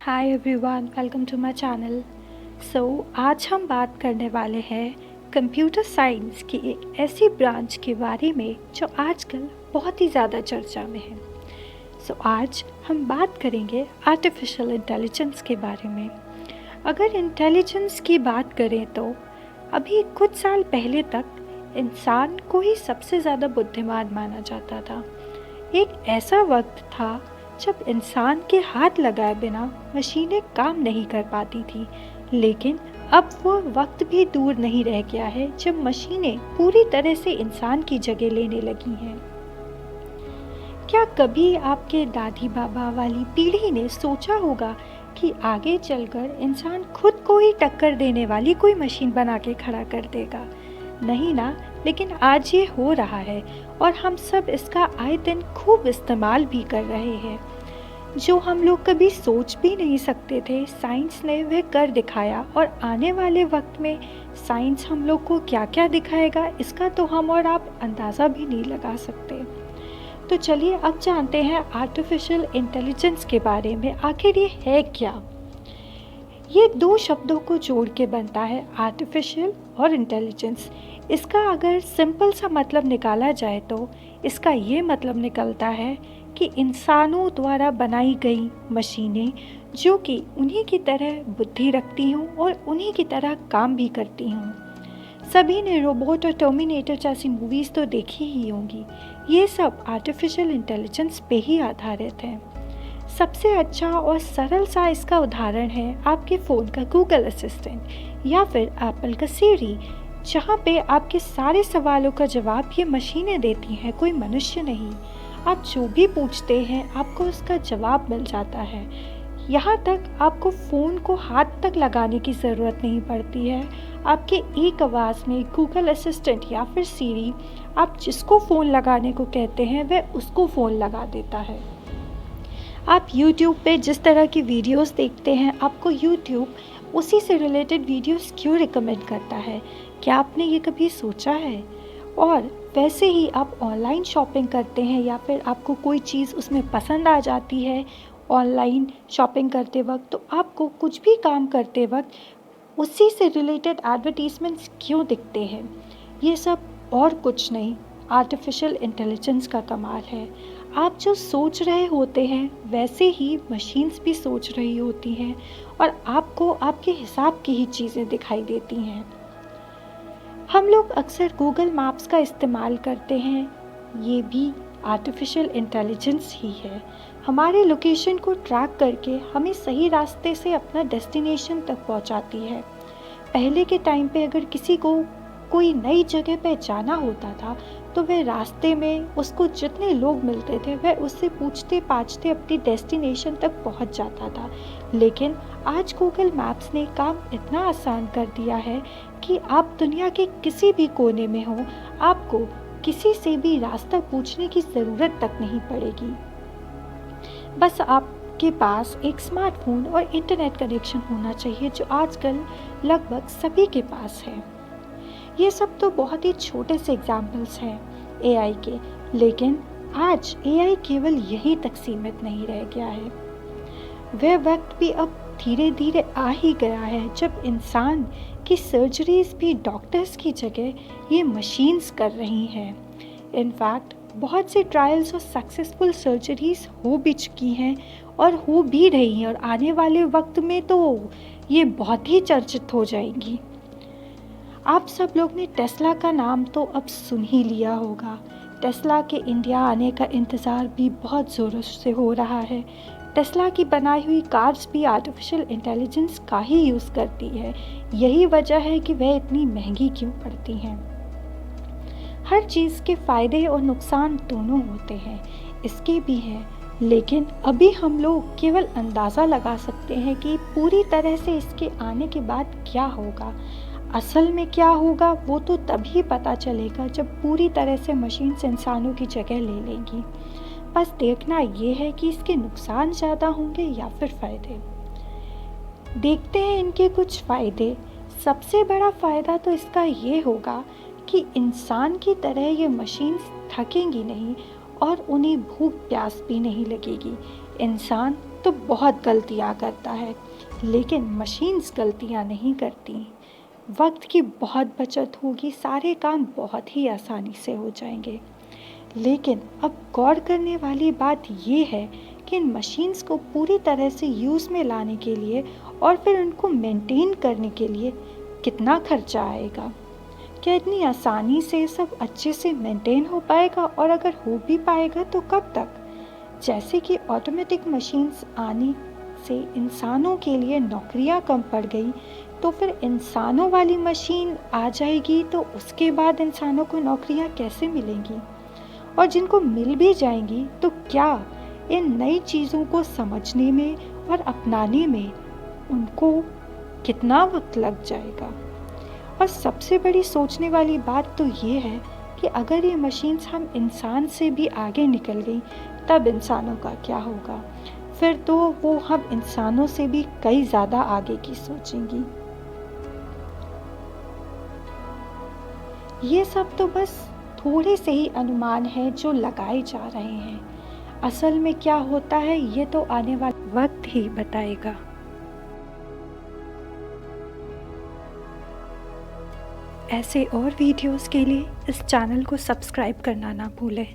Hi everyone, welcome to my channel. आज हम बात करने वाले हैं कंप्यूटर साइंस की एक ऐसी ब्रांच के बारे में जो आजकल बहुत ही ज़्यादा चर्चा में है। आज हम बात करेंगे आर्टिफिशियल इंटेलिजेंस के बारे में। अगर इंटेलिजेंस की बात करें तो अभी कुछ साल पहले तक इंसान को ही सबसे ज़्यादा बुद्धिमान माना जाता था। एक ऐसा वक्त था जब इंसान के हाथ लगाए बिना मशीनें काम नहीं कर पाती थी, लेकिन अब वो वक्त भी दूर नहीं रह गया है जब मशीनें पूरी तरह से इंसान की जगह लेने लगी हैं। क्या कभी आपके दादी बाबा वाली पीढ़ी ने सोचा होगा कि आगे चलकर इंसान खुद को ही टक्कर देने वाली कोई मशीन बना के खड़ा कर देगा? नहीं ना, लेकिन आज ये हो रहा है और हम सब इसका आए दिन खूब इस्तेमाल भी कर रहे हैं। जो हम लोग कभी सोच भी नहीं सकते थे, साइंस ने वह कर दिखाया और आने वाले वक्त में साइंस हम लोग को क्या क्या दिखाएगा इसका तो हम और आप अंदाज़ा भी नहीं लगा सकते। तो चलिए अब जानते हैं आर्टिफिशियल इंटेलिजेंस के बारे में। आखिर ये है क्या? ये दो शब्दों को जोड़ के बनता है आर्टिफिशियल और इंटेलिजेंस। इसका अगर सिंपल सा मतलब निकाला जाए तो इसका ये मतलब निकलता है कि इंसानों द्वारा बनाई गई मशीनें जो कि उन्हीं की तरह बुद्धि रखती हों और उन्हीं की तरह काम भी करती हों। सभी ने रोबोट और टर्मिनेटर जैसी मूवीज़ तो देखी ही होंगी। ये सब आर्टिफिशियल इंटेलिजेंस पे ही आधारित है। सबसे अच्छा और सरल सा इसका उदाहरण है आपके फ़ोन का गूगल असिस्टेंट या फिर एप्पल का सीरी, जहाँ पे आपके सारे सवालों का जवाब ये मशीनें देती हैं, कोई मनुष्य नहीं। आप जो भी पूछते हैं आपको उसका जवाब मिल जाता है। यहाँ तक आपको फ़ोन को हाथ तक लगाने की ज़रूरत नहीं पड़ती है। आपके एक आवाज़ में गूगल असिस्टेंट या फिर सीरी आप जिसको फ़ोन लगाने को कहते हैं वह उसको फ़ोन लगा देता है। आप YouTube पे जिस तरह की वीडियोस देखते हैं, आपको YouTube उसी से रिलेटेड वीडियोस क्यों रिकमेंड करता है? क्या आपने ये कभी सोचा है? और वैसे ही आप ऑनलाइन शॉपिंग करते हैं या फिर आपको कोई चीज़ उसमें पसंद आ जाती है ऑनलाइन शॉपिंग करते वक्त, तो आपको कुछ भी काम करते वक्त उसी से रिलेटेड एडवर्टीज़मेंट्स क्यों दिखते हैं? ये सब और कुछ नहीं, आर्टिफिशियल इंटेलिजेंस का कमाल है। आप जो सोच रहे होते हैं वैसे ही मशीन्स भी सोच रही होती हैं और आपको आपके हिसाब की ही चीज़ें दिखाई देती हैं। हम लोग अक्सर गूगल मैप्स का इस्तेमाल करते हैं, ये भी आर्टिफिशियल इंटेलिजेंस ही है। हमारे लोकेशन को ट्रैक करके हमें सही रास्ते से अपना डेस्टिनेशन तक पहुंचाती है। पहले के टाइम पे अगर किसी को कोई नई जगह पे जाना होता था तो वह रास्ते में उसको जितने लोग मिलते थे वह उससे पूछते पाछते अपनी डेस्टिनेशन तक पहुंच जाता था। लेकिन आज गूगल मैप्स ने काम इतना आसान कर दिया है कि आप दुनिया के किसी भी कोने में हो, आपको किसी से भी रास्ता पूछने की ज़रूरत तक नहीं पड़ेगी। बस आपके पास एक स्मार्टफोन और इंटरनेट कनेक्शन होना चाहिए, जो आजकल लगभग सभी के पास है। ये सब तो बहुत ही छोटे से एग्जाम्पल्स हैं एआई के, लेकिन आज एआई केवल यहीं तक सीमित नहीं रह गया है। वह वक्त भी अब धीरे धीरे आ ही गया है जब इंसान की सर्जरीज भी डॉक्टर्स की जगह ये मशीन्स कर रही हैं। इनफैक्ट बहुत से ट्रायल्स और सक्सेसफुल सर्जरीज हो भी चुकी हैं और हो भी रही हैं और आने वाले वक्त में तो ये बहुत ही चर्चित हो जाएंगी। आप सब लोग ने टेस्ला का नाम तो अब सुन ही लिया होगा। टेस्ला के इंडिया आने का इंतज़ार भी बहुत ज़ोरों से हो रहा है। टेस्ला की बनाई हुई कार्स भी आर्टिफिशियल इंटेलिजेंस का ही यूज़ करती है। यही वजह है कि वह इतनी महंगी क्यों पड़ती हैं। हर चीज़ के फ़ायदे और नुकसान दोनों होते हैं, इसके भी हैं, लेकिन अभी हम लोग केवल अंदाज़ा लगा सकते हैं कि पूरी तरह से इसके आने के बाद क्या होगा। असल में क्या होगा वो तो तभी पता चलेगा जब पूरी तरह से मशीन्स इंसानों की जगह ले लेंगी। बस देखना ये है कि इसके नुकसान ज़्यादा होंगे या फिर फ़ायदे। देखते हैं इनके कुछ फ़ायदे। सबसे बड़ा फ़ायदा तो इसका ये होगा कि इंसान की तरह ये मशीन्स थकेंगी नहीं और उन्हें भूख प्यास भी नहीं लगेगी। इंसान तो बहुत गलतियाँ करता है, लेकिन मशीन्स गलतियाँ नहीं करती। वक्त की बहुत बचत होगी, सारे काम बहुत ही आसानी से हो जाएंगे। लेकिन अब गौर करने वाली बात ये है कि इन मशीन्स को पूरी तरह से यूज़ में लाने के लिए और फिर उनको मेंटेन करने के लिए कितना खर्चा आएगा। क्या इतनी आसानी से ये सब अच्छे से मेंटेन हो पाएगा, और अगर हो भी पाएगा तो कब तक? जैसे कि ऑटोमेटिक मशीन्स आने से इंसानों के लिए नौकरियां कम पड़ गई, तो फिर इंसानों वाली मशीन आ जाएगी तो उसके बाद इंसानों को नौकरियां कैसे मिलेंगी? और जिनको मिल भी जाएंगी तो क्या इन नई चीज़ों को समझने में और अपनाने में उनको कितना वक्त लग जाएगा? और सबसे बड़ी सोचने वाली बात तो ये है कि अगर ये मशीन्स हम इंसान से भी आगे निकल गई, तब इंसानों का क्या होगा? फिर तो वो हम इंसानों से भी कई ज़्यादा आगे की सोचेंगी। ये सब तो बस थोड़े से ही अनुमान हैं जो लगाए जा रहे हैं। असल में क्या होता है ये तो आने वाला वक्त ही बताएगा। ऐसे और वीडियोस के लिए इस चैनल को सब्सक्राइब करना ना भूलें।